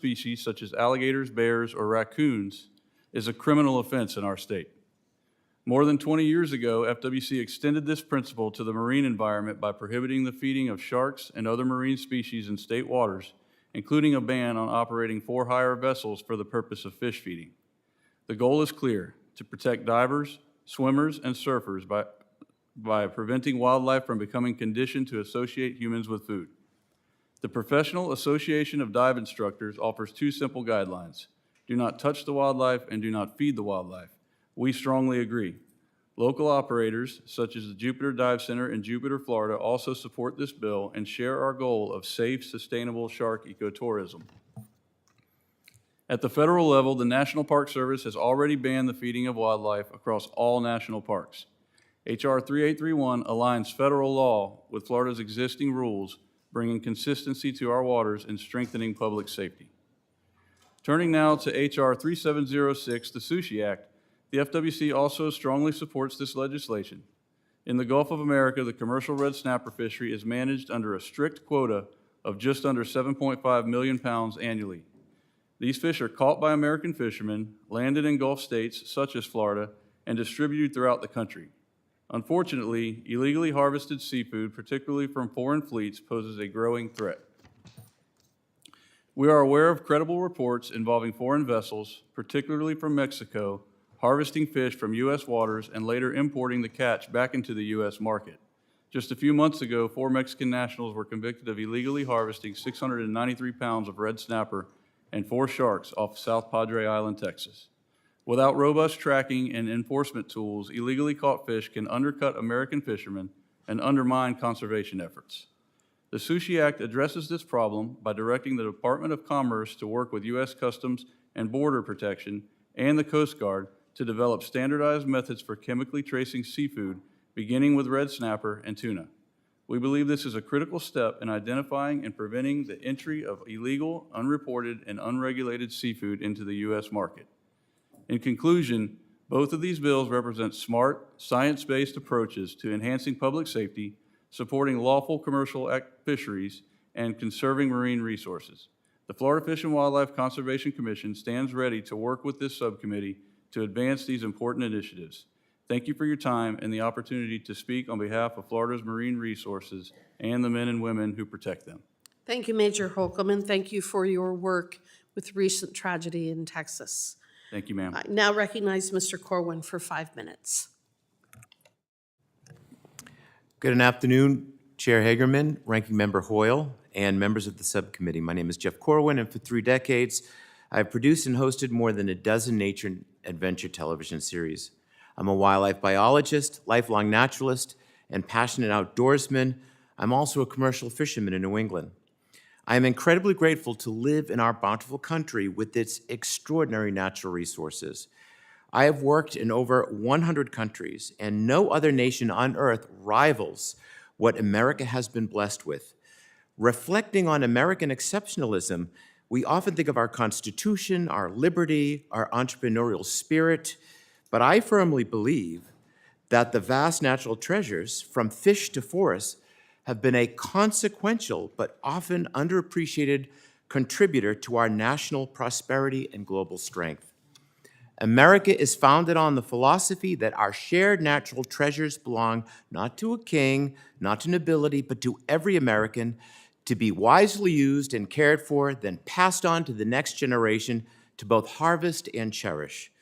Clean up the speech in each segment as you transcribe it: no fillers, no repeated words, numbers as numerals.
species such as alligators, bears, or raccoons is a criminal offense in our state. More than 20 years ago, FWC extended this principle to the marine environment by prohibiting the feeding of sharks and other marine species in state waters, including a ban on operating for-hire vessels for the purpose of fish feeding. The goal is clear: to protect divers, swimmers, and surfers by preventing wildlife from becoming conditioned to associate humans with food. The Professional Association of Dive Instructors offers two simple guidelines: do not touch the wildlife and do not feed the wildlife. We strongly agree. Local operators, such as the Jupiter Dive Center in Jupiter, Florida, also support this bill and share our goal of safe, sustainable shark ecotourism. At the federal level, the National Park Service has already banned the feeding of wildlife across all national parks. H.R. 3831 aligns federal law with Florida's existing rules, bringing consistency to our waters and strengthening public safety. Turning now to H.R. 3706, the SUSHI Act, the FWC also strongly supports this legislation. In the Gulf of America, the commercial red snapper fishery is managed under a strict quota of just under 7.5 million pounds annually. These fish are caught by American fishermen, landed in Gulf states such as Florida, and distributed throughout the country. Unfortunately, illegally harvested seafood, particularly from foreign fleets, poses a growing threat. We are aware of credible reports involving foreign vessels, particularly from Mexico, harvesting fish from U.S. waters and later importing the catch back into the U.S. market. Just a few months ago, 4 Mexican nationals were convicted of illegally harvesting 693 pounds of red snapper and 4 sharks off South Padre Island, Texas. Without robust tracking and enforcement tools, illegally caught fish can undercut American fishermen and undermine conservation efforts. The SUSHI Act addresses this problem by directing the Department of Commerce to work with U.S. Customs and Border Protection and the Coast Guard to develop standardized methods for chemically tracing seafood, beginning with red snapper and tuna. We believe this is a critical step in identifying and preventing the entry of illegal, unreported, and unregulated seafood into the U.S. market. In conclusion, both of these bills represent smart, science-based approaches to enhancing public safety, supporting lawful commercial fisheries, and conserving marine resources. The Florida Fish and Wildlife Conservation Commission stands ready to work with this subcommittee to advance these important initiatives. Thank you for your time and the opportunity to speak on behalf of Florida's marine resources and the men and women who protect them. Thank you, Major Holcomb, and thank you for your work with recent tragedy in Texas. Thank you, ma'am. I now recognize Mr. Corwin for 5 minutes. Good afternoon, Chair Hagerman, Ranking Member Hoyle, and members of the subcommittee. My name is Jeff Corwin, and for 3 decades, I've produced and hosted more than a dozen nature and adventure television series. I'm a wildlife biologist, lifelong naturalist, and passionate outdoorsman. I'm also a commercial fisherman in New England. I am incredibly grateful to live in our bountiful country with its extraordinary natural resources. I have worked in over 100 countries, and no other nation on earth rivals what America has been blessed with. Reflecting on American exceptionalism, we often think of our Constitution, our liberty, our entrepreneurial spirit, but I firmly believe that the vast natural treasures, from fish to forests, have been a consequential but often underappreciated contributor to our national prosperity and global strength. America is founded on the philosophy that our shared natural treasures belong not to a king, not to nobility, but to every American, to be wisely used and cared for, then passed on to the next generation to both harvest and cherish.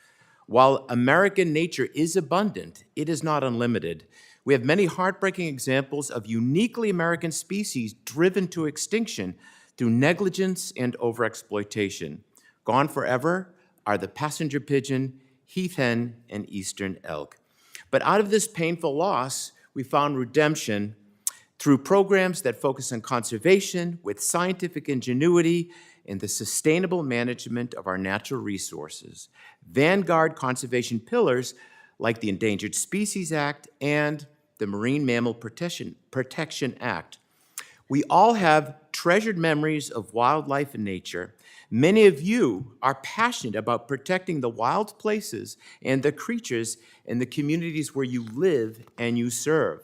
While American nature is abundant, it is not unlimited. We have many heartbreaking examples of uniquely American species driven to extinction through negligence and overexploitation. Gone forever are the passenger pigeon, heath hen, and eastern elk. But out of this painful loss, we found redemption through programs that focus on conservation with scientific ingenuity and the sustainable management of our natural resources. Vanguard conservation pillars like the Endangered Species Act and the Marine Mammal Protection Act. We all have treasured memories of wildlife and nature. Many of you are passionate about protecting the wild places and the creatures in the communities where you live and you serve.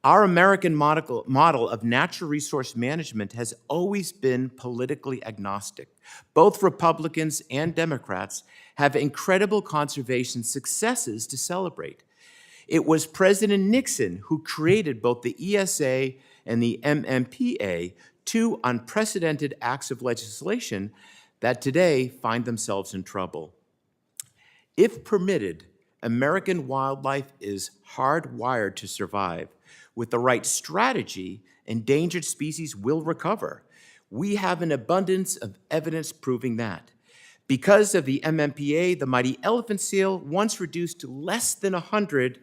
Our American model of natural resource management has always been politically agnostic. Both Republicans and Democrats have incredible conservation successes to celebrate. It was President Nixon who created both the ESA and the MMPA, two unprecedented acts of legislation that today find themselves in trouble. If permitted, American wildlife is hardwired to survive. With the right strategy, endangered species will recover. We have an abundance of evidence proving that. Because of the MMPA, the mighty elephant seal, once reduced to less than 100,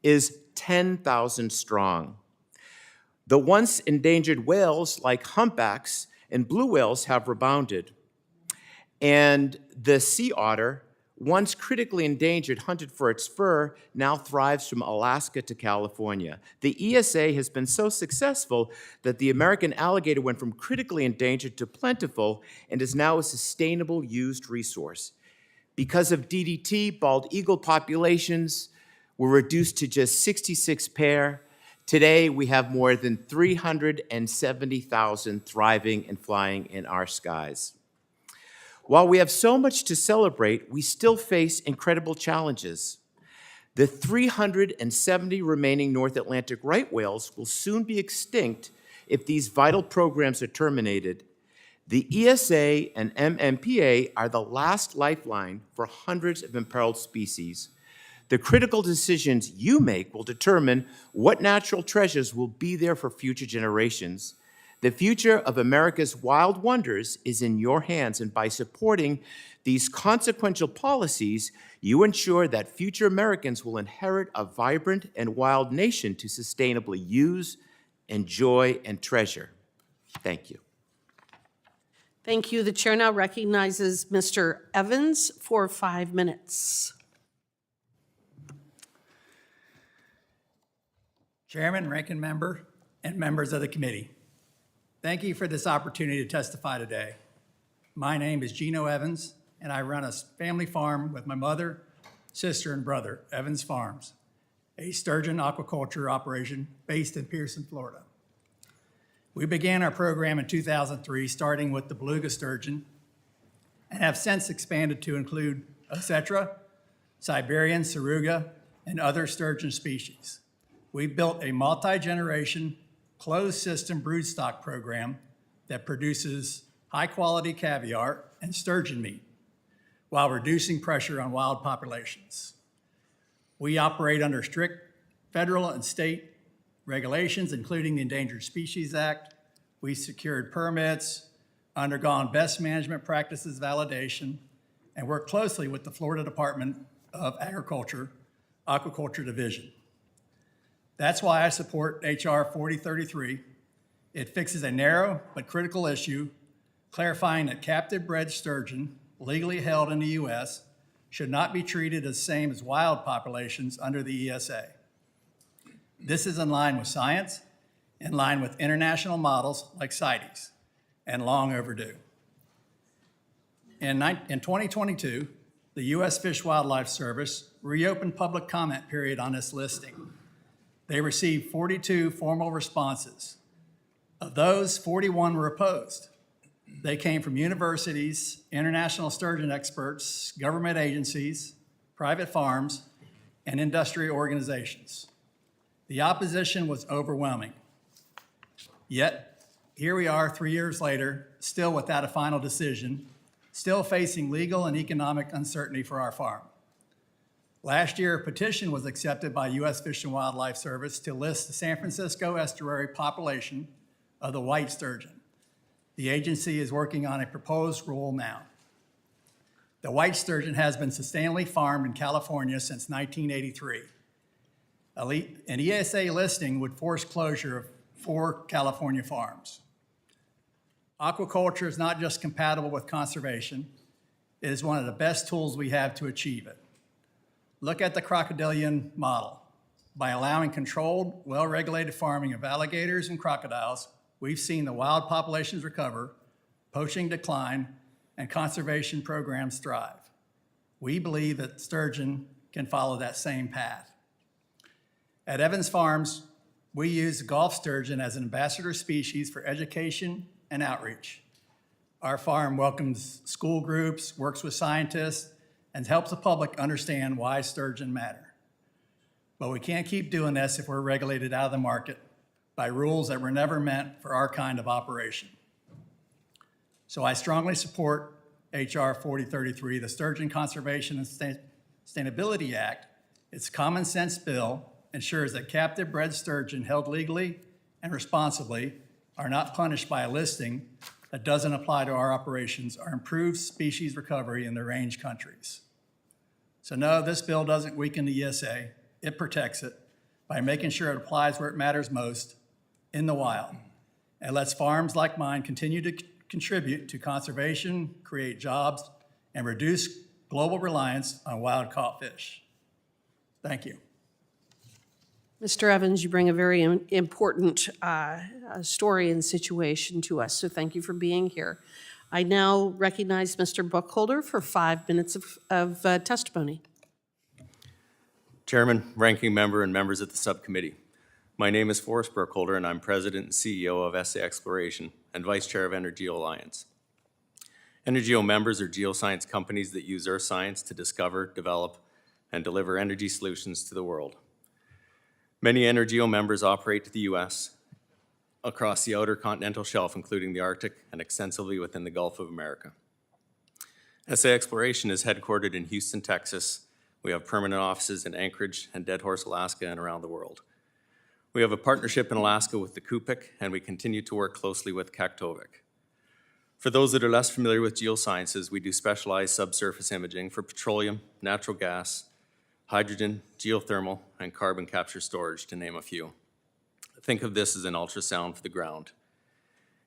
is 10,000 strong. The once endangered whales, like humpbacks and blue whales, have rebounded. And the sea otter, once critically endangered, hunted for its fur, now thrives from Alaska to California. The ESA has been so successful that the American alligator went from critically endangered to plentiful and is now a sustainable used resource. Because of DDT, bald eagle populations were reduced to just 66 pair. Today, we have more than 370,000 thriving and flying in our skies. While we have so much to celebrate, we still face incredible challenges. The 370 remaining North Atlantic right whales will soon be extinct if these vital programs are terminated. The ESA and MMPA are the last lifeline for hundreds of imperiled species. The critical decisions you make will determine what natural treasures will be there for future generations. The future of America's wild wonders is in your hands, and by supporting these consequential policies, you ensure that future Americans will inherit a vibrant and wild nation to sustainably use, enjoy, and treasure. Thank you. Thank you. The chair now recognizes Mr. Evans for 5 minutes. Chairman, ranking member, and members of the committee. Thank you for this opportunity to testify today. My name is Gino Evans, and I run a family farm with my mother, sister, and brother, Evans Farms, a sturgeon aquaculture operation based in Pearson, Florida. We began our program in 2003, starting with the beluga sturgeon, and have since expanded to include Osetra, Siberian saruga, and other sturgeon species. We've built a multi-generation closed system broodstock program that produces high-quality caviar and sturgeon meat while reducing pressure on wild populations. We operate under strict federal and state regulations, including the Endangered Species Act. We secured permits, undergone best management practices validation, and work closely with the Florida Department of Agriculture, Aquaculture Division. That's why I support H.R. 4033. It fixes a narrow but critical issue, clarifying that captive-bred sturgeon legally held in the U.S. should not be treated as same as wild populations under the ESA. This is in line with science, in line with international models like CITES, and long overdue. In 2022, the U.S. Fish and Wildlife Service reopened public comment period on this listing. They received 42 formal responses. Of those, 41 were opposed. They came from universities, international sturgeon experts, government agencies, private farms, and industry organizations. The opposition was overwhelming. Yet, here we are 3 years later, still without a final decision, still facing legal and economic uncertainty for our farm. Last year, a petition was accepted by U.S. Fish and Wildlife Service to list the San Francisco estuary population of the white sturgeon. The agency is working on a proposed rule now. The white sturgeon has been sustainably farmed in California since 1983. An ESA listing would force closure of 4 California farms. Aquaculture is not just compatible with conservation, it is one of the best tools we have to achieve it. Look at the crocodilian model. By allowing controlled, well-regulated farming of alligators and crocodiles, we've seen the wild populations recover, poaching decline, and conservation programs thrive. We believe that sturgeon can follow that same path. At Evans Farms, We use Gulf sturgeon as an ambassador species for education and outreach. Our farm welcomes school groups, works with scientists, and helps the public understand why sturgeon matter. But we can't keep doing this if we're regulated out of the market by rules that were never meant for our kind of operation. So I strongly support H.R. 4033, the Sturgeon Conservation and Sustainability Act. Its common sense bill ensures that captive bred sturgeon held legally and responsibly are not punished by a listing that doesn't apply to our operations or improve species recovery in the range countries. So no, this bill doesn't weaken the ESA. It protects it by making sure it applies where it matters most, in the wild. It lets farms like mine continue to contribute to conservation, create jobs, and reduce global reliance on wild-caught fish. Thank you. Mr. Evans, you bring a very important story and situation to us, so thank you for being here. I now recognize Mr. Buckholder for 5 minutes of testimony. Chairman, Ranking Member, and members of the Subcommittee. My name is Forrest Burkholder, and I'm President and CEO of SA Exploration and Vice Chair of Energeo Alliance. Energeo members are geoscience companies that use earth science to discover, develop, and deliver energy solutions to the world. Many Energeo members operate to the U.S., across the outer continental shelf, including the Arctic, and extensively within the Gulf of America. SA Exploration is headquartered in Houston, Texas. We have permanent offices in Anchorage and Dead Horse, Alaska, and around the world. We have a partnership in Alaska with the Kupik, and we continue to work closely with Kaktovik. For those that are less familiar with geosciences, we do specialized subsurface imaging for petroleum, natural gas, hydrogen, geothermal, and carbon capture storage, to name a few. Think of this as an ultrasound for the ground.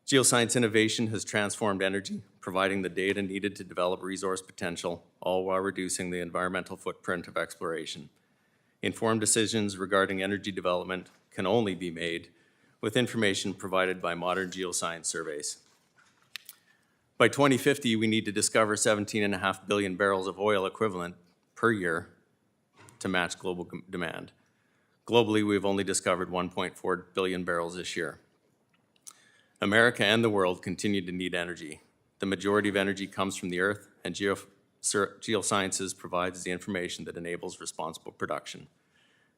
Geoscience innovation has transformed energy, providing the data needed to develop resource potential, all while reducing the environmental footprint of exploration. Informed decisions regarding energy development can only be made with information provided by modern geoscience surveys. By 2050, we need to discover 17.5 billion barrels of oil equivalent per year to match global demand. Globally, we've only discovered 1.4 billion barrels this year. America and the world continue to need energy. The majority of energy comes from the earth, and geosciences provides the information that enables responsible production.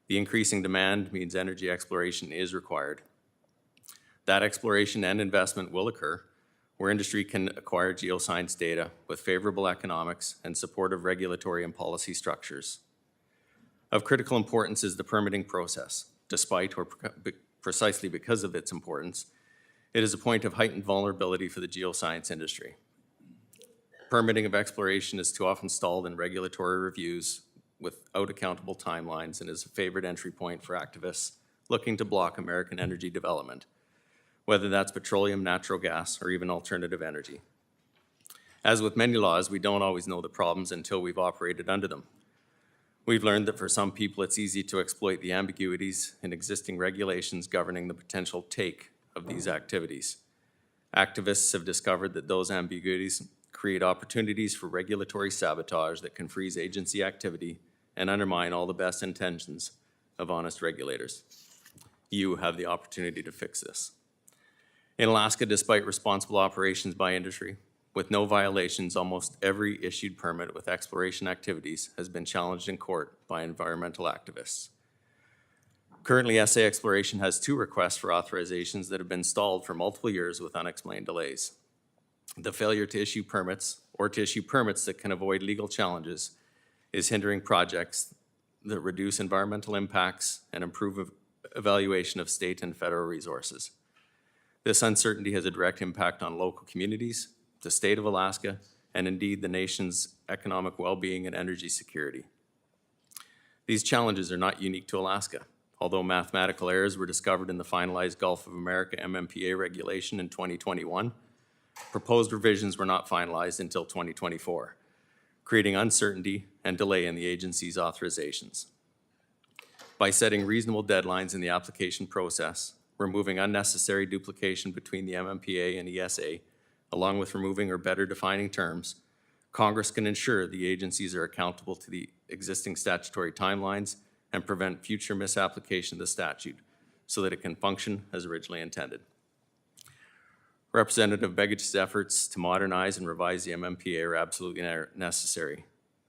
The increasing demand means energy exploration is required. That exploration and investment will occur where industry can acquire geoscience data with favorable economics and supportive regulatory and policy structures. Of critical importance is the permitting process. Despite or precisely because of its importance, it is a point of heightened vulnerability for the geoscience industry. Permitting of exploration is too often stalled in regulatory reviews without accountable timelines and is a favored entry point for activists looking to block American energy development, whether that's petroleum, natural gas, or even alternative energy. As with many laws, we don't always know the problems until we've operated under them. We've learned that for some people, it's easy to exploit the ambiguities in existing regulations governing the potential take of these activities. Activists have discovered that those ambiguities create opportunities for regulatory sabotage that can freeze agency activity and undermine all the best intentions of honest regulators. You have the opportunity to fix this. In Alaska, despite responsible operations by industry, with no violations, almost every issued permit with exploration activities has been challenged in court by environmental activists. Currently, SA Exploration has 2 requests for authorizations that have been stalled for multiple years with unexplained delays. The failure to issue permits or to issue permits that can avoid legal challenges is hindering projects that reduce environmental impacts and improve evaluation of state and federal resources. This uncertainty has a direct impact on local communities, the state of Alaska, and indeed the nation's economic well-being and energy security. These challenges are not unique to Alaska. Although mathematical errors were discovered in the finalized Gulf of America MMPA regulation in 2021, proposed revisions were not finalized until 2024, creating uncertainty and delay in the agency's authorizations. By setting reasonable deadlines in the application process, removing unnecessary duplication between the MMPA and ESA, along with removing or better defining terms, Congress can ensure the agencies are accountable to the existing statutory timelines and prevent future misapplication of the statute, so that it can function as originally intended. Representative Begich's efforts to modernize and revise the MMPA are absolutely necessary.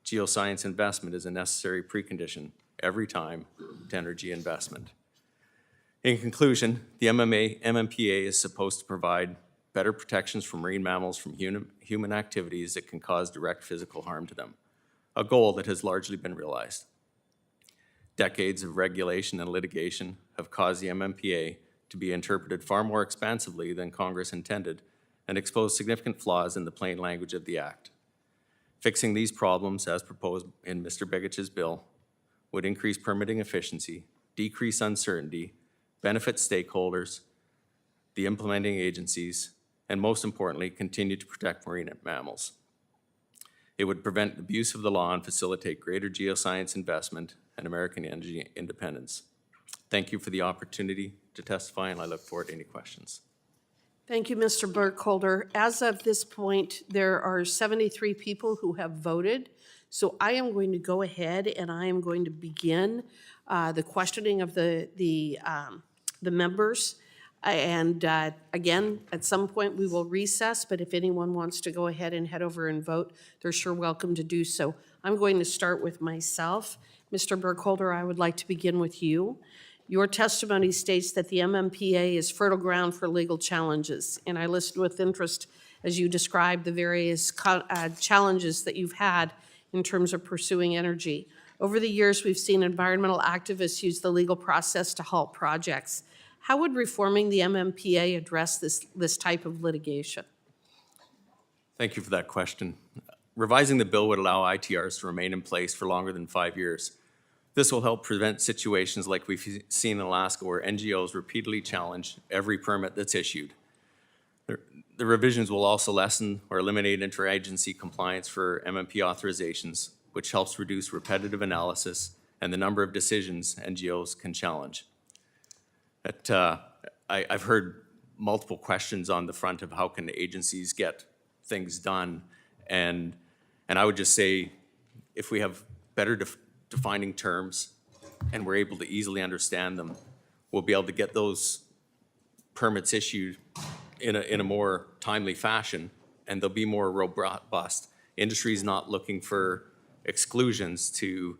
Geoscience investment is a necessary precondition every time to energy investment. In conclusion, the MMPA is supposed to provide better protections for marine mammals from human activities that can cause direct physical harm to them, a goal that has largely been realized. Decades of regulation and litigation have caused the MMPA to be interpreted far more expansively than Congress intended and expose significant flaws in the plain language of the Act. Fixing these problems, as proposed in Mr. Begich's bill, would increase permitting efficiency, decrease uncertainty, benefit stakeholders, the implementing agencies, and most importantly, continue to protect marine mammals. It would prevent abuse of the law and facilitate greater geoscience investment and American energy independence. Thank you for the opportunity to testify, and I look forward to any questions. Thank you, Mr. Burkholder. As of this point, there are 73 people who have voted. So I am going to go ahead and I am going to begin the questioning of the members. And again, at some point we will recess, but if anyone wants to go ahead and head over and vote, they're sure welcome to do so. I'm going to start with myself. Mr. Burkholder, I would like to begin with you. Your testimony states that the MMPA is fertile ground for legal challenges, and I listened with interest as you described the various challenges that you've had in terms of pursuing energy. Over the years, we've seen environmental activists use the legal process to halt projects. How would reforming the MMPA address this type of litigation? Thank you for that question. Revising the bill would allow ITRs to remain in place for longer than 5 years. This will help prevent situations like we've seen in Alaska where NGOs repeatedly challenge every permit that's issued. The revisions will also lessen or eliminate interagency compliance for MMP authorizations, which helps reduce repetitive analysis and the number of decisions NGOs can challenge. I've heard multiple questions on the front of how can agencies get things done, and I would just say if we have better defining terms and we're able to easily understand them, we'll be able to get those permits issued in a more timely fashion, and they'll be more robust. Industry's not looking for exclusions to,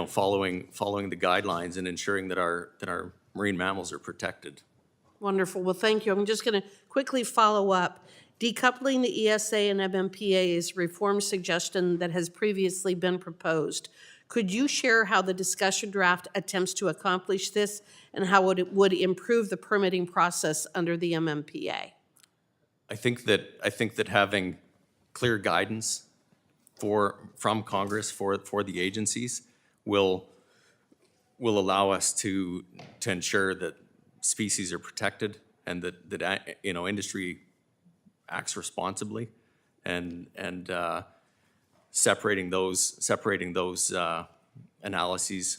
following the guidelines and ensuring that our marine mammals are protected. Wonderful. Well, thank you. I'm just going to quickly follow up. Decoupling the ESA and MMPA is a reform suggestion that has previously been proposed. Could you share how the discussion draft attempts to accomplish this and how it would improve the permitting process under the MMPA? I think that having clear guidance from Congress for the agencies will allow us to ensure that species are protected and that industry acts responsibly, and separating those analyses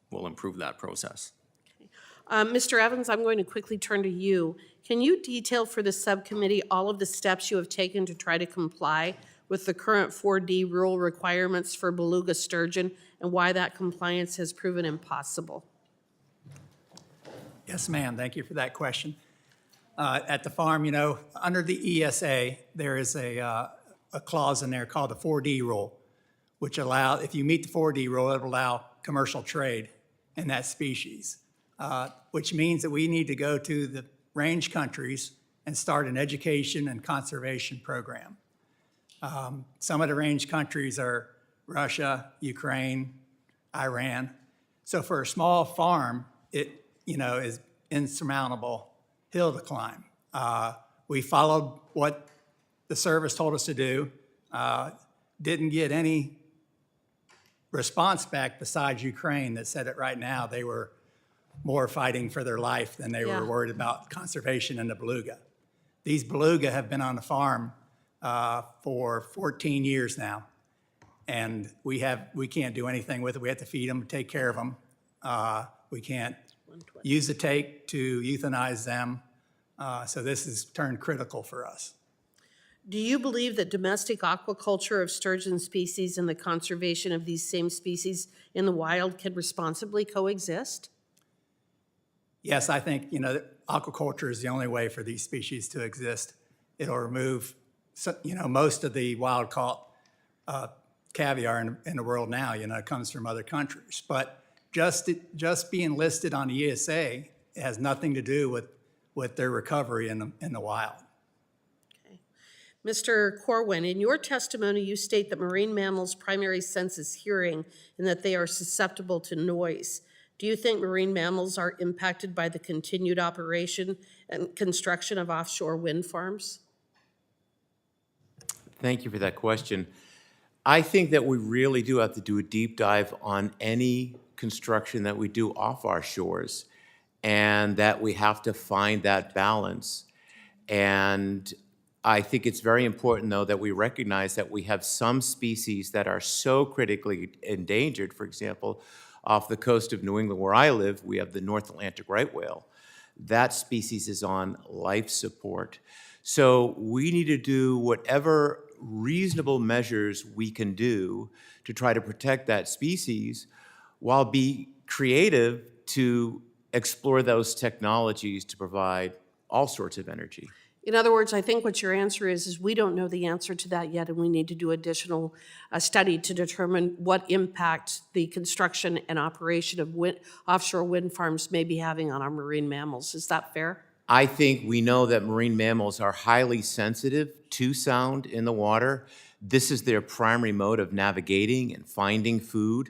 will improve that process. Mr. Evans, I'm going to quickly turn to you. Can you detail for the subcommittee all of the steps you have taken to try to comply with the current 4D rule requirements for beluga sturgeon and why that compliance has proven impossible? Yes, ma'am. Thank you for that question. At the farm, under the ESA, there is a clause in there called the 4D rule, which if you meet the 4D rule, it will allow commercial trade in that species, which means that we need to go to the range countries and start an education and conservation program. Some of the range countries are Russia, Ukraine, Iran. So for a small farm, it is insurmountable hill to climb. We followed what the service told us to do, didn't get any response back besides Ukraine that said that right now they were more fighting for their life than they were worried about conservation in the beluga. These beluga have been on the farm for 14 years now, and we can't do anything with it. We have to feed them, take care of them. We can't use the take to euthanize them. So this has turned critical for us. Do you believe that domestic aquaculture of sturgeon species and the conservation of these same species in the wild can responsibly coexist? Yes, I think, aquaculture is the only way for these species to exist. It'll remove, most of the wild-caught caviar in the world now, it comes from other countries. But just being listed on the ESA has nothing to do with their recovery in the wild. Mr. Corwin, in your testimony, you state that marine mammals' primary sense is hearing and that they are susceptible to noise. Do you think marine mammals are impacted by the continued operation and construction of offshore wind farms? Thank you for that question. I think that we really do have to do a deep dive on any construction that we do off our shores, and that we have to find that balance. And I think it's very important, though, that we recognize that we have some species that are so critically endangered. For example, off the coast of New England, where I live, we have the North Atlantic right whale. That species is on life support. So we need to do whatever reasonable measures we can do to try to protect that species while be creative to explore those technologies to provide all sorts of energy. In other words, I think what your answer is we don't know the answer to that yet, and we need to do additional study to determine what impact the construction and operation of offshore wind farms may be having on our marine mammals. Is that fair? I think we know that marine mammals are highly sensitive to sound in the water. This is their primary mode of navigating and finding food.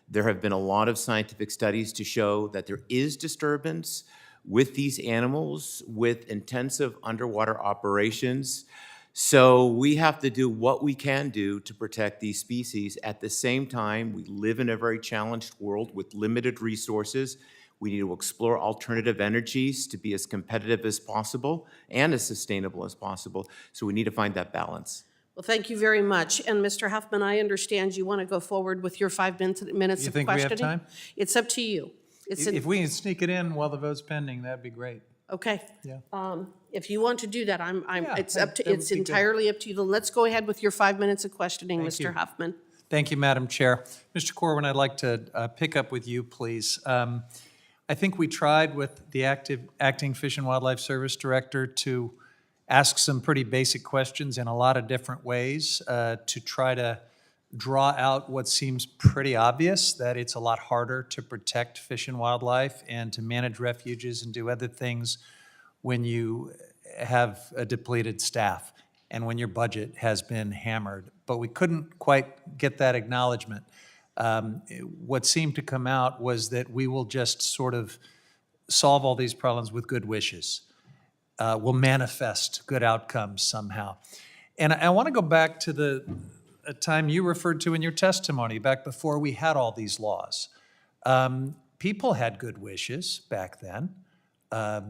There have been a lot of scientific studies to show that there is disturbance with these animals, with intensive underwater operations. So we have to do what we can do to protect these species. At the same time, we live in a very challenged world with limited resources. We need to explore alternative energies to be as competitive as possible and as sustainable as possible. So we need to find that balance. Well, thank you very much. And Mr. Huffman, I understand you want to go forward with your 5 minutes of questioning. You think we have time? It's up to you. If we can sneak it in while the vote's pending, that'd be great. Okay. Yeah. If you want to do that, Yeah, it's that would be good. entirely up to you. Let's go ahead with your 5 minutes of questioning, Thank Mr. you. Huffman. Thank you, Madam Chair. Mr. Corwin, I'd like to pick up with you, please. I think we tried with the acting Fish and Wildlife Service Director to ask some pretty basic questions in a lot of different ways to try to draw out what seems pretty obvious, that it's a lot harder to protect fish and wildlife and to manage refuges and do other things when you have a depleted staff and when your budget has been hammered. But we couldn't quite get that acknowledgement. What seemed to come out was that we will just sort of solve all these problems with good wishes. We'll manifest good outcomes somehow. And I want to go back to a time you referred to in your testimony, back before we had all these laws. People had good wishes back then.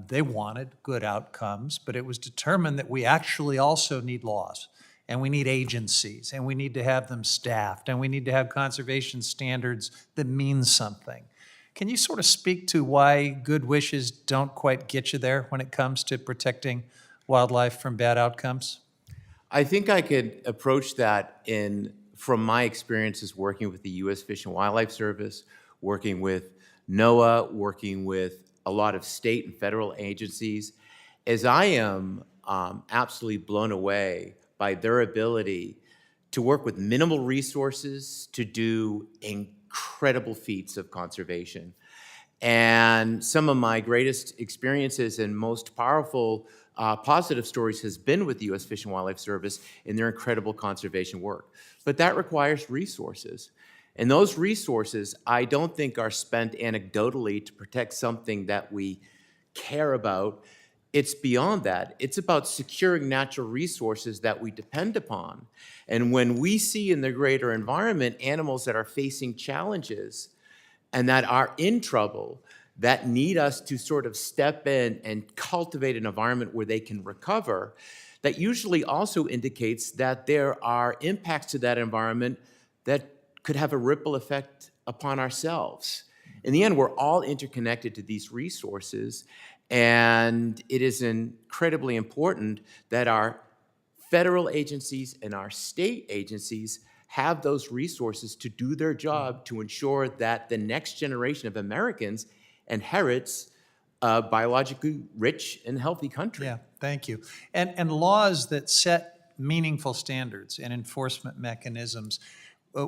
They wanted good outcomes, but it was determined that we actually also need laws, and we need agencies, and we need to have them staffed, and we need to have conservation standards that mean something. Can you sort of speak to why good wishes don't quite get you there when it comes to protecting wildlife from bad outcomes? I think I could approach that from my experiences working with the U.S. Fish and Wildlife Service, working with NOAA, working with a lot of state and federal agencies, as I am absolutely blown away by their ability to work with minimal resources to do incredible feats of conservation. And some of my greatest experiences and most powerful positive stories has been with the U.S. Fish and Wildlife Service in their incredible conservation work. But that requires resources. And those resources, I don't think, are spent anecdotally to protect something that we care about. It's beyond that. It's about securing natural resources that we depend upon. And when we see in the greater environment animals that are facing challenges and that are in trouble, that need us to sort of step in and cultivate an environment where they can recover, that usually also indicates that there are impacts to that environment that could have a ripple effect upon ourselves. In the end, we're all interconnected to these resources, and it is incredibly important that our federal agencies and our state agencies have those resources to do their job to ensure that the next generation of Americans inherits a biologically rich and healthy country. Yeah, thank you. And laws that set meaningful standards and enforcement mechanisms,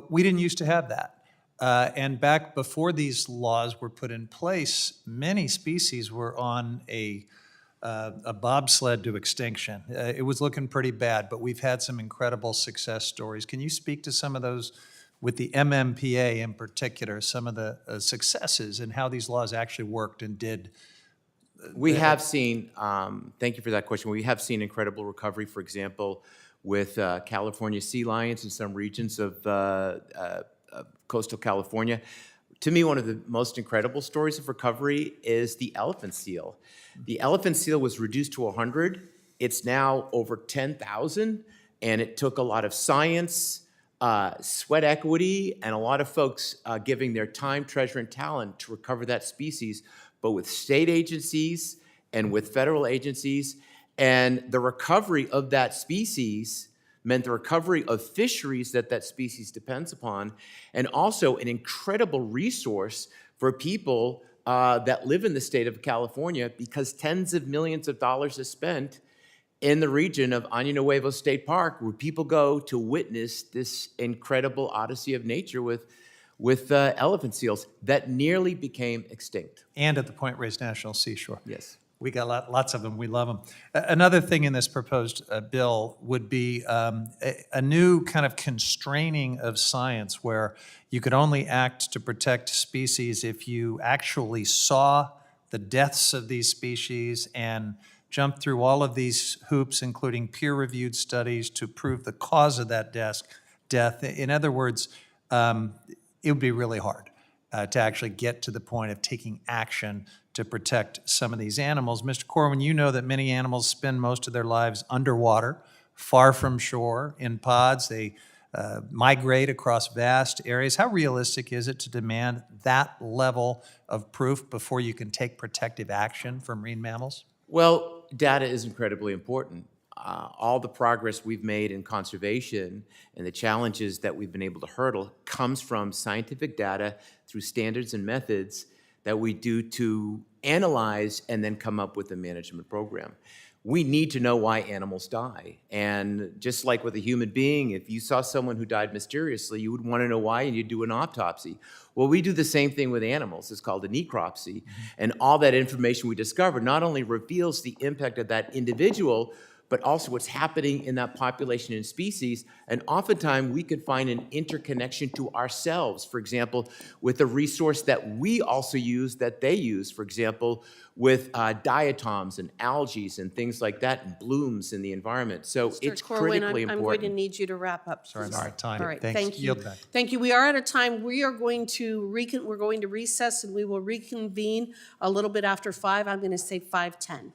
we didn't used to have that. And back before these laws were put in place, many species were on a bobsled to extinction. It was looking pretty bad, but we've had some incredible success stories. Can you speak to some of those with the MMPA in particular, some of the successes and how these laws actually worked and did? We have seen, thank you for that question. We have seen incredible recovery, for example, with California sea lions in some regions of coastal California. To me, one of the most incredible stories of recovery is the elephant seal. The elephant seal was reduced to 100. It's now over 10,000, and it took a lot of science, sweat equity, and a lot of folks giving their time, treasure, and talent to recover that species, but with state agencies and with federal agencies. And the recovery of that species meant the recovery of fisheries that species depends upon, and also an incredible resource for people that live in the state of California, because tens of millions of dollars is spent in the region of Año Nuevo State Park, where people go to witness this incredible odyssey of nature with elephant seals that nearly became extinct. And at the Point Reyes National Seashore. Yes. We got lots of them. We love them. Another thing in this proposed bill would be a new kind of constraining of science, where you could only act to protect species if you actually saw the deaths of these species and jumped through all of these hoops, including peer-reviewed studies, to prove the cause of that death. In other words, it would be really hard to actually get to the point of taking action to protect some of these animals. Mr. Corwin, you know that many animals spend most of their lives underwater, far from shore, in pods. They migrate across vast areas. How realistic is it to demand that level of proof before you can take protective action for marine mammals? Well, data is incredibly important. All the progress we've made in conservation and the challenges that we've been able to hurdle comes from scientific data through standards and methods that we do to analyze and then come up with a management program. We need to know why animals die. And just like with a human being, if you saw someone who died mysteriously, you would want to know why, and you'd do an autopsy. Well, we do the same thing with animals. It's called a necropsy. And all that information we discover not only reveals the impact of that individual, but also what's happening in that population and species. And oftentimes we could find an interconnection to ourselves, for example, with a resource that we also use that they use, for example, with diatoms and algae and things like that, and blooms in the environment. So it's critically important. I'm going to need you to wrap up. Sorry, please. all right, time. All right, Thanks. thank you. Yield back. Thank you. We are out of time. We are going to we're going to recess, and we will reconvene a little bit after 5. I'm going to say 5:10.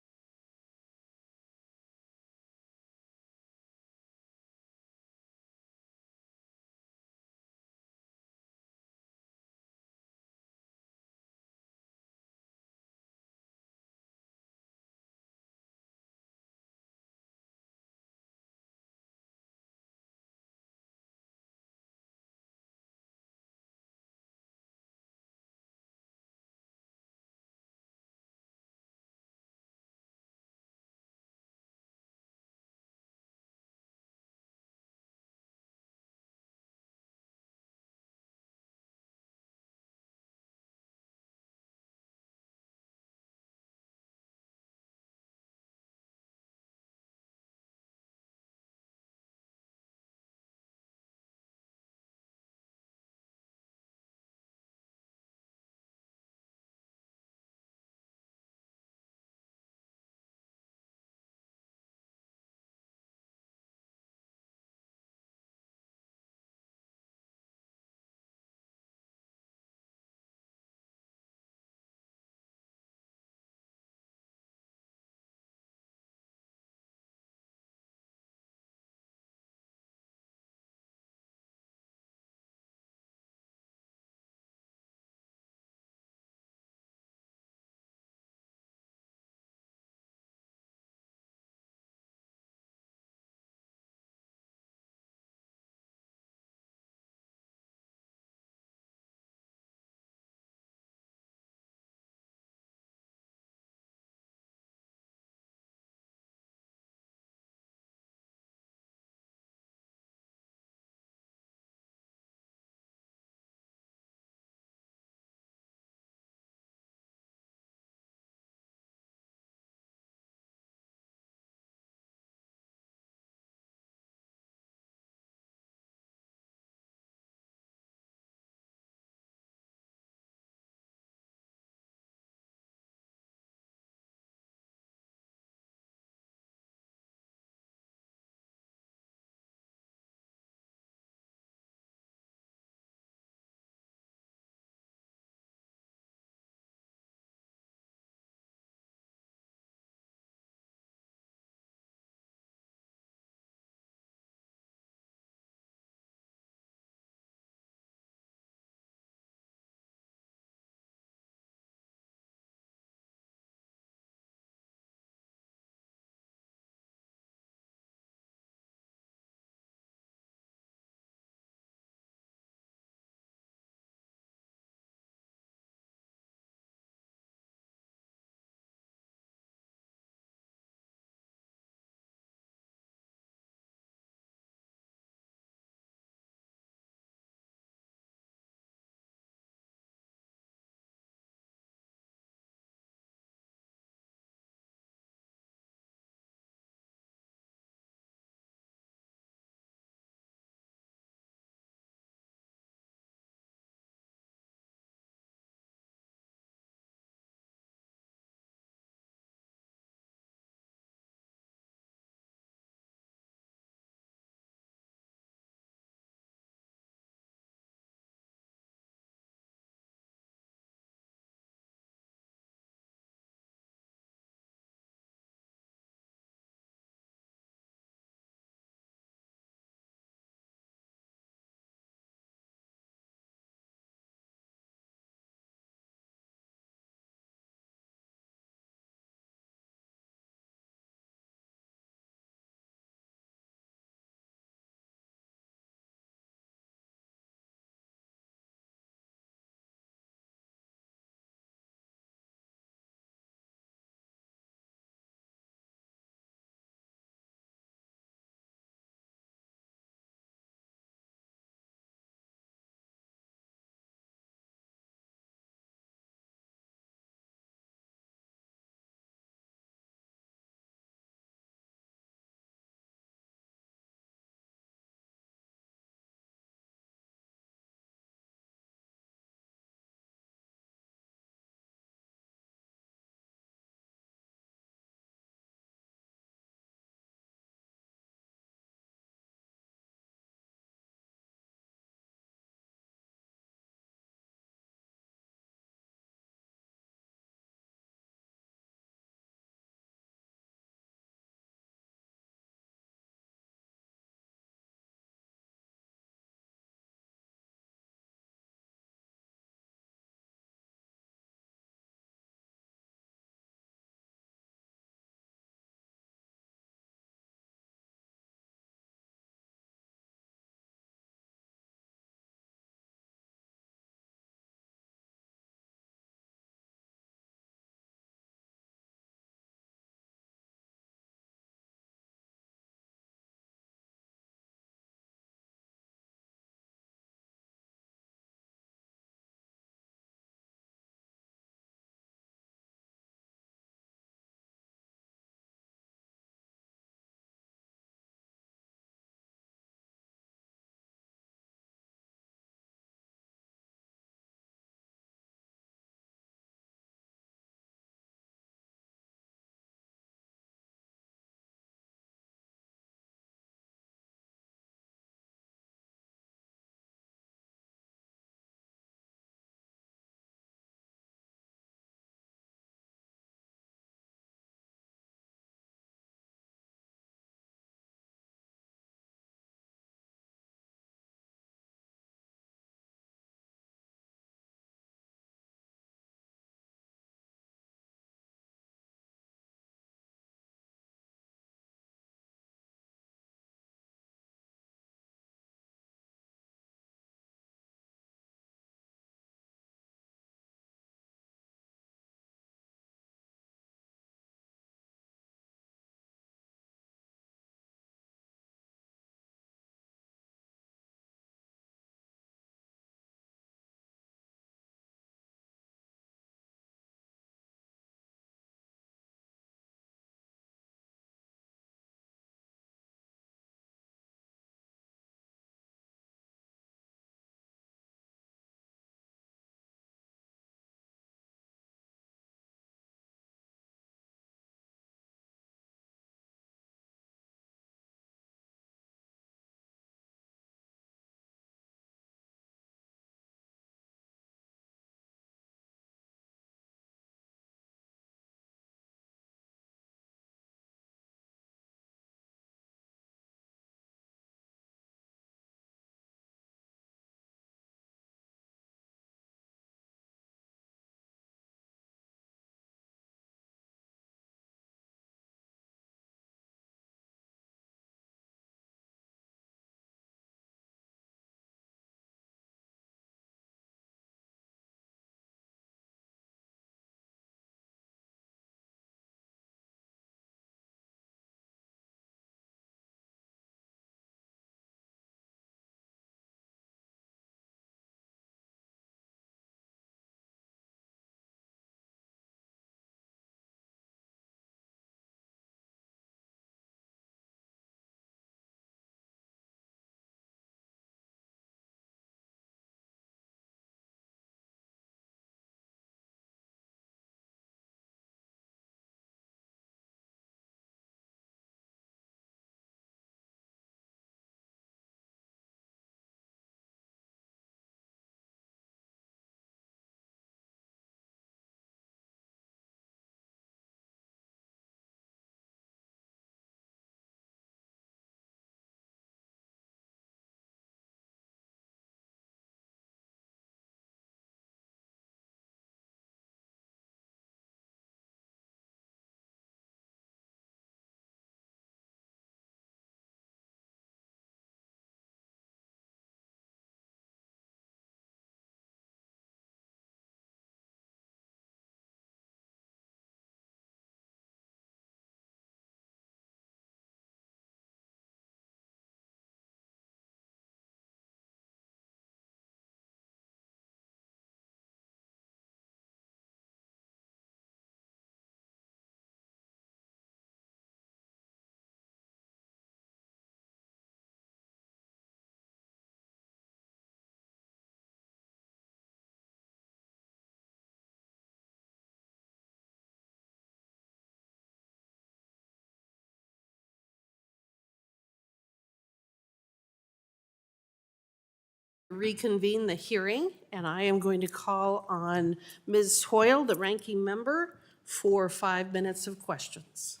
Reconvene the hearing, and I am going to call on Ms. Hoyle, the ranking member, for 5 minutes of questions.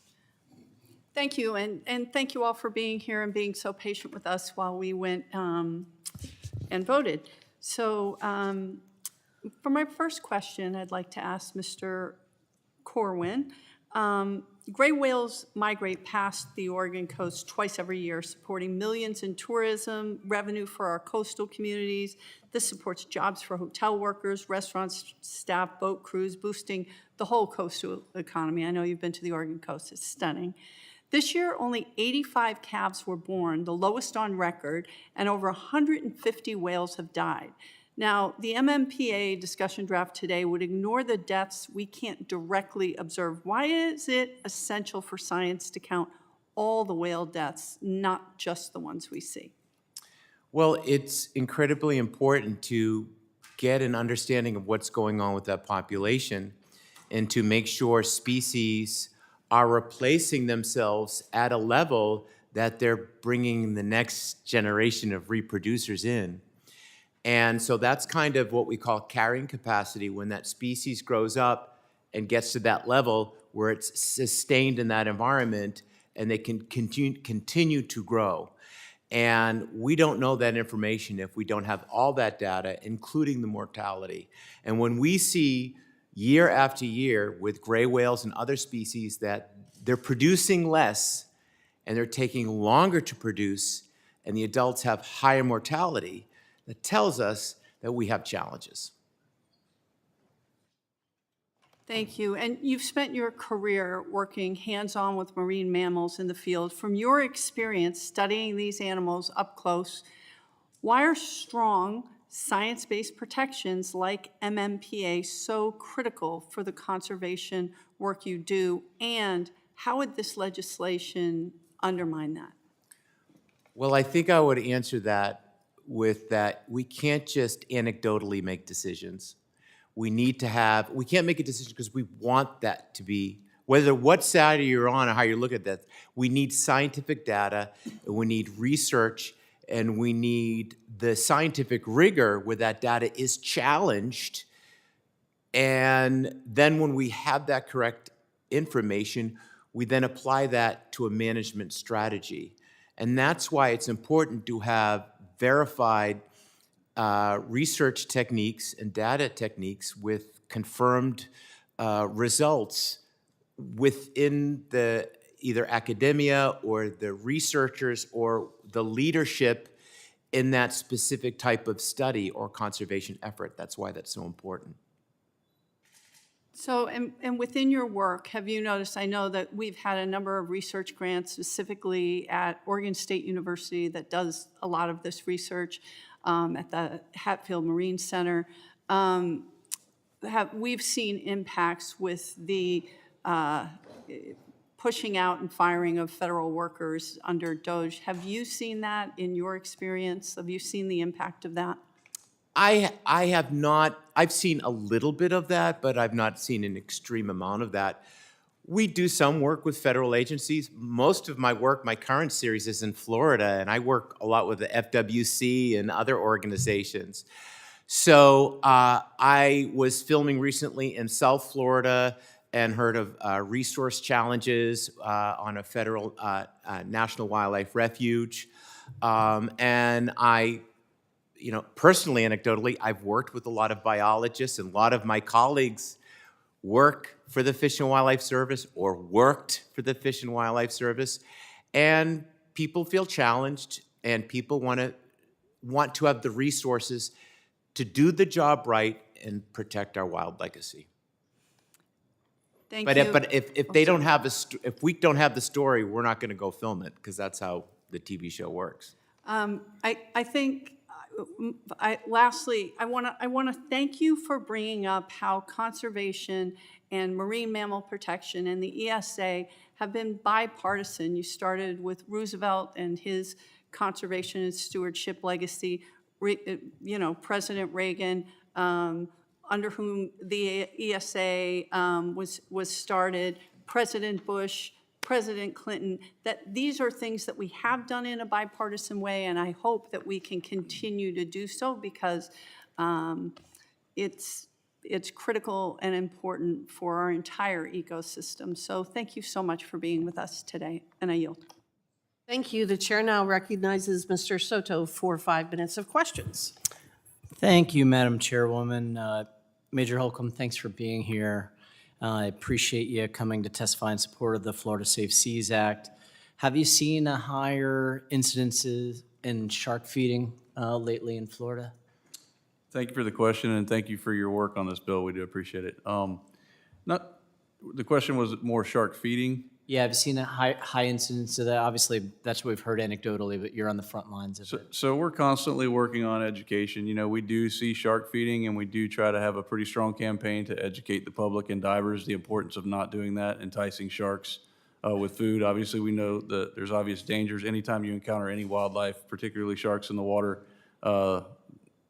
Thank you, and thank you all for being here and being so patient with us while we went and voted. So for my first question, I'd like to ask Mr. Corwin. Gray whales migrate past the Oregon coast twice every year, supporting millions in tourism, revenue for our coastal communities. This supports jobs for hotel workers, restaurants, staff, boat crews, boosting the whole coastal economy. I know you've been to the Oregon coast. It's stunning. This year, only 85 calves were born, the lowest on record, and over 150 whales have died. Now, the MMPA discussion draft today would ignore the deaths we can't directly observe. Why is it essential for science to count all the whale deaths, not just the ones we see? Well, it's incredibly important to get an understanding of what's going on with that population and to make sure species are replacing themselves at a level that they're bringing the next generation of reproducers in. And so that's kind of what we call carrying capacity, when that species grows up and gets to that level where it's sustained in that environment and they can continue to grow. And we don't know that information if we don't have all that data, including the mortality. And when we see year after year with gray whales and other species that they're producing less and they're taking longer to produce and the adults have higher mortality, that tells us that we have challenges. Thank you. And you've spent your career working hands-on with marine mammals in the field. From your experience studying these animals up close, why are strong science-based protections like MMPA so critical for the conservation work you do? And how would this legislation undermine that? Well, I think I would answer that with that we can't just anecdotally make decisions. We can't make a decision because we want that to be, whether what side you're on or how you look at that, we need scientific data, and we need research, and we need the scientific rigor where that data is challenged. And then when we have that correct information, we then apply that to a management strategy. And that's why it's important to have verified research techniques and data techniques with confirmed results within the either academia or the researchers or the leadership in that specific type of study or conservation effort. That's why that's so important. So, and within your work, have you noticed, I know that we've had a number of research grants specifically at Oregon State University that does a lot of this research, at the Hatfield Marine Center. We've seen impacts with the pushing out and firing of federal workers under DOGE. Have you seen that in your experience? Have you seen the impact of that? I have not. I've seen a little bit of that, but I've not seen an extreme amount of that. We do some work with federal agencies. Most of my work, my current series, is in Florida, and I work a lot with the FWC and other organizations. So I was filming recently in South Florida and heard of resource challenges on a federal national wildlife refuge. And I, personally, anecdotally, I've worked with a lot of biologists, and a lot of my colleagues work for the Fish and Wildlife Service or worked for the Fish and Wildlife Service. And people feel challenged, and people want to have the resources to do the job right and protect our wild legacy. Thank you. But if they don't have if we don't have the story, we're not going to go film it, because that's how the TV show works. I think. Lastly, I want to thank you for bringing up how conservation and marine mammal protection and the ESA have been bipartisan. You started with Roosevelt and his conservation and stewardship legacy. President Reagan, under whom the ESA was started. President Bush President Clinton, that these are things that we have done in a bipartisan way, and I hope that we can continue to do so because it's critical and important for our entire ecosystem. So thank you so much for being with us today, and I yield. Thank you. The chair now recognizes Mr. Soto for 5 minutes of questions. Thank you, Madam Chairwoman. Major Holcomb, thanks for being here. I appreciate you coming to testify in support of the Florida Safe Seas Act. Have you seen a higher incidences in shark feeding lately in Florida? Thank you for the question, and thank you for your work on this bill. We do appreciate it. The question was more shark feeding. Yeah, have you seen a high incidence of that? Obviously, that's what we've heard anecdotally, but you're on the front lines of it. So we're constantly working on education. You know, we do see shark feeding, and we do try to have a pretty strong campaign to educate the public and divers the importance of not doing that, enticing sharks with food. Obviously, we know that there's obvious dangers. Anytime you encounter any wildlife, particularly sharks in the water,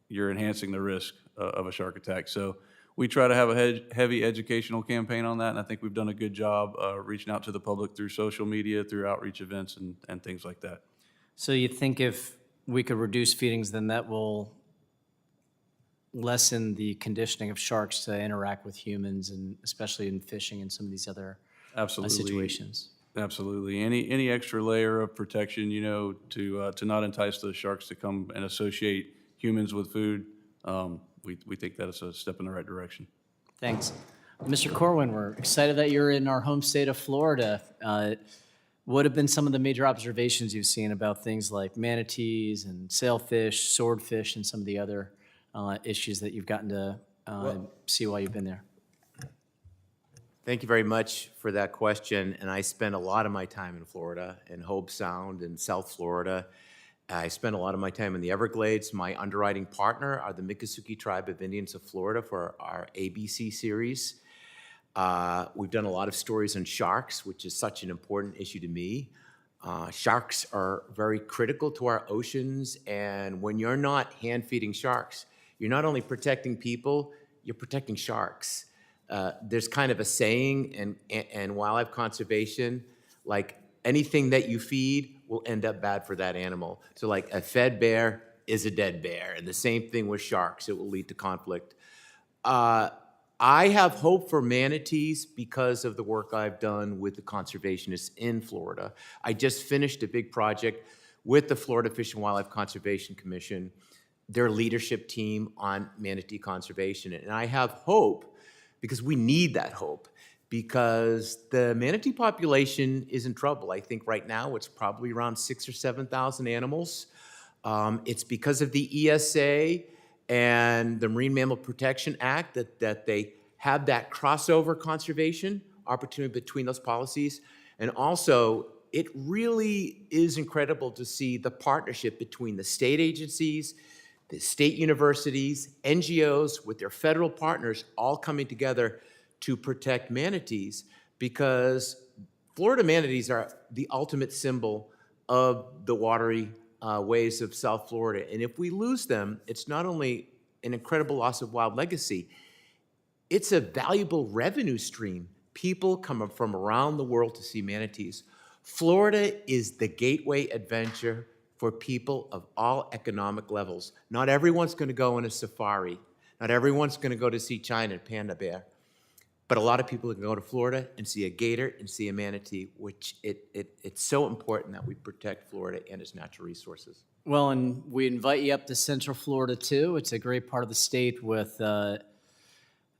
you're enhancing the risk of a shark attack. So we try to have a heavy educational campaign on that, and I think we've done a good job reaching out to the public through social media, through outreach events, and things like that. So you think if we could reduce feedings, then that will lessen the conditioning of sharks to interact with humans, and especially in fishing and some of these other situations? Absolutely. Any extra layer of protection, you know, to not entice those sharks to come and associate humans with food, we think that is a step in the right direction. Thanks. Mr. Corwin, we're excited that you're in our home state of Florida. What have been some of the major observations you've seen about things like manatees and sailfish, swordfish, and some of the other issues that you've gotten to see while you've been there? Thank you very much for that question. And I spent a lot of my time in Florida, in Hobe Sound in South Florida. I spent a lot of my time in the Everglades. My underwriting partner are the Miccosukee Tribe of Indians of Florida for our ABC series. We've done a lot of stories on sharks, which is such an important issue to me. Sharks are very critical to our oceans, and when you're not hand-feeding sharks, you're not only protecting people, you're protecting sharks. There's kind of a saying in wildlife conservation, like anything that you feed will end up bad for that animal. So like a fed bear is a dead bear, and the same thing with sharks. It will lead to conflict. I have hope for manatees because of the work I've done with the conservationists in Florida. I just finished a big project with the Florida Fish and Wildlife Conservation Commission, their leadership team on manatee conservation. And I have hope because we need that hope, because the manatee population is in trouble. I think right now it's probably around 6,000 or 7,000 animals. It's because of the ESA and the Marine Mammal Protection Act that they have that crossover conservation opportunity between those policies. And also, it really is incredible to see the partnership between the state agencies, the state universities, NGOs, with their federal partners all coming together to protect manatees, because Florida manatees are the ultimate symbol of the watery ways of South Florida. And if we lose them, it's not only an incredible loss of wild legacy, it's a valuable revenue stream. People come from around the world to see manatees. Florida is the gateway adventure for people of all economic levels. Not everyone's going to go on a safari. Not everyone's going to go to see China and panda bear. But a lot of people can go to Florida and see a gator and see a manatee, which it's so important that we protect Florida and its natural resources. Well, and we invite you up to Central Florida, too. It's a great part of the state with the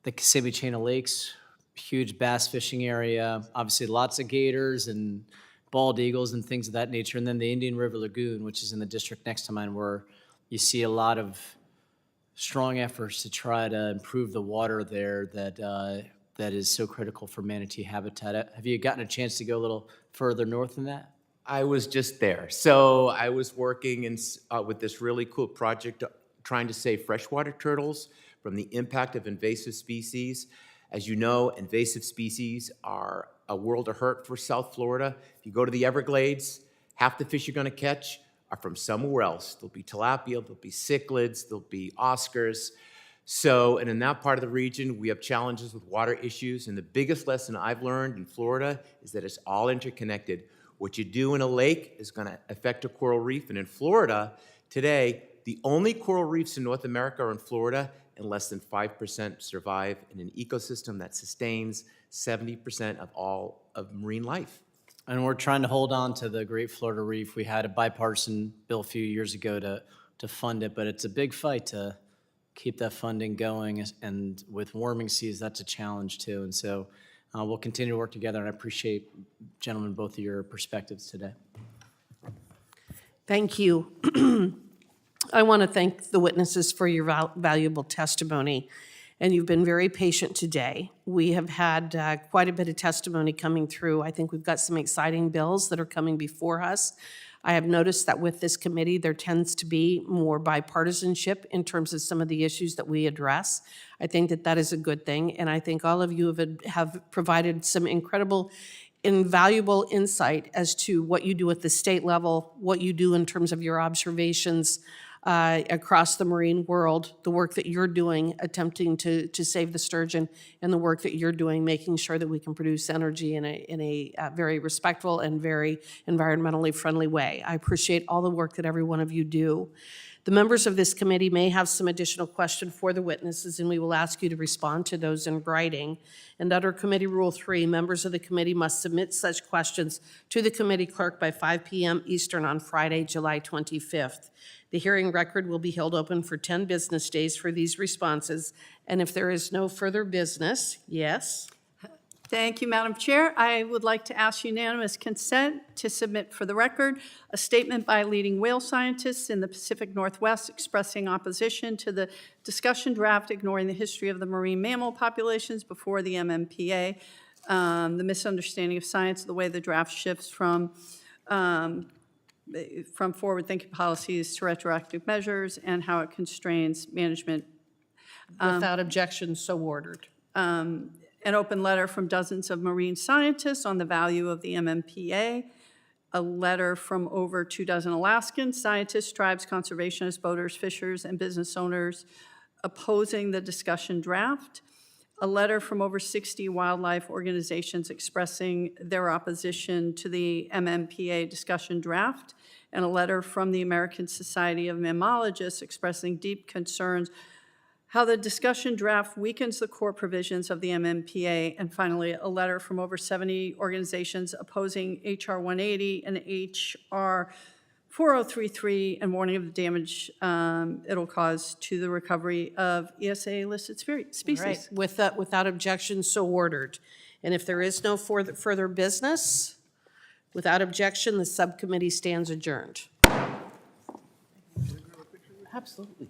Kissimmee Chain of Lakes, huge bass fishing area, obviously lots of gators and bald eagles and things of that nature, and then the Indian River Lagoon, which is in the district next to mine, where you see a lot of strong efforts to try to improve the water there that is so critical for manatee habitat. Have you gotten a chance to go a little further north than that? I was just there. So I was working with this really cool project trying to save freshwater turtles from the impact of invasive species. As you know, invasive species are a world of hurt for South Florida. If you go to the Everglades, half the fish you're going to catch are from somewhere else. There'll be tilapia, there'll be cichlids, there'll be Oscars. So, and in that part of the region, we have challenges with water issues, and the biggest lesson I've learned in Florida is that it's all interconnected. What you do in a lake is going to affect a coral reef, and in Florida today, the only coral reefs in North America are in Florida, and less than 5% survive in an ecosystem that sustains 70% of all of marine life. And we're trying to hold on to the Great Florida Reef. We had a bipartisan bill a few years ago to fund it, but it's a big fight to keep that funding going. And with warming seas, that's a challenge too. And so we'll continue to work together, and I appreciate, gentlemen, both of your perspectives today. Thank you. I want to thank the witnesses for your valuable testimony, and you've been very patient today. We have had quite a bit of testimony coming through. I think we've got some exciting bills that are coming before us. I have noticed that with this committee, there tends to be more bipartisanship in terms of some of the issues that we address. I think that that is a good thing, and I think all of you have provided some incredible, invaluable insight as to what you do at the state level, what you do in terms of your observations across the marine world, the work that you're doing attempting to save the sturgeon, and the work that you're doing making sure that we can produce energy in a very respectful and very environmentally friendly way. I appreciate all the work that every one of you do. The members of this committee may have some additional questions for the witnesses, and we will ask you to respond to those in writing. And under Committee Rule 3, members of the committee must submit such questions to the committee clerk by 5 p.m. Eastern on Friday, July 25th. The hearing record will be held open for 10 business days for these responses. And if there is no further business, yes? Thank you, Madam Chair. I would like to ask unanimous consent to submit for the record a statement by leading whale scientists in the Pacific Northwest expressing opposition to the discussion draft ignoring the history of the marine mammal populations before the MMPA, the misunderstanding of science, the way the draft shifts from forward-thinking policies to retroactive measures, and how it constrains management. Without objection, so ordered. An open letter from dozens of marine scientists on the value of the MMPA, a letter from over 24 Alaskan scientists, tribes, conservationists, boaters, fishers, and business owners opposing the discussion draft, a letter from over 60 wildlife organizations expressing their opposition to the MMPA discussion draft, and a letter from the American Society of Mammalogists expressing deep concerns how the discussion draft weakens the core provisions of the MMPA, and finally, a letter from over 70 organizations opposing H.R. 180 and H.R. 4033 and warning of the damage it'll cause to the recovery of ESA-listed species. All right. Without objection, so ordered. And if there is no further business, without objection, the subcommittee stands adjourned. Absolutely.